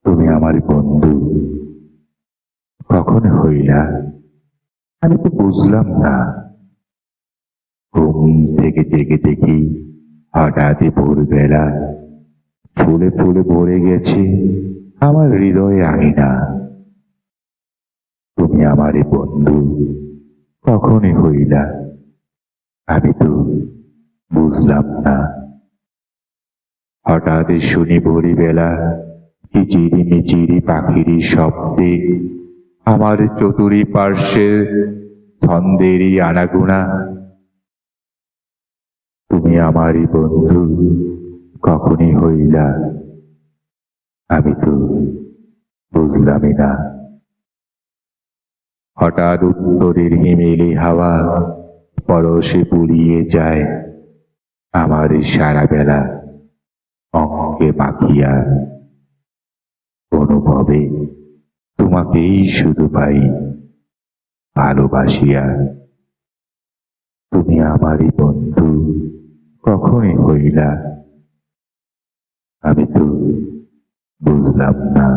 তুমি আমার বন্ধু কখন হইলা? আমি তো বুঝলাম না। ঘুম থেকে জেগে দেখি হঠাৎই ভোরবেলা, ফুলে ফুলে ভরে গেছে আমার হৃদয়ে আঙিনা। তুমি আমারই বন্ধু কখনই হইলা? আমি তো বুঝলাম না। হঠাৎ শুনি ভোরবেলা কিচিরি মিচিরি পাখিরি শব্দে আমার চতুরি পার্শ্বে ছন্দেরই আনাগোনা। তুমি আমারই বন্ধু কখনই হইলা? আমি তো বুঝলামই না। হঠাৎ উত্তরের হিমেলি হাওয়া পরশে পুড়িয়ে যায় আমার সারা বেলা অঙ্গে মাখিয়া। অনুভবে তোমাকেই শুধু পাই ভালোবাসিয়া। তুমি আমারই বন্ধু কখনই হইলা? আমি তো বুঝলাম না।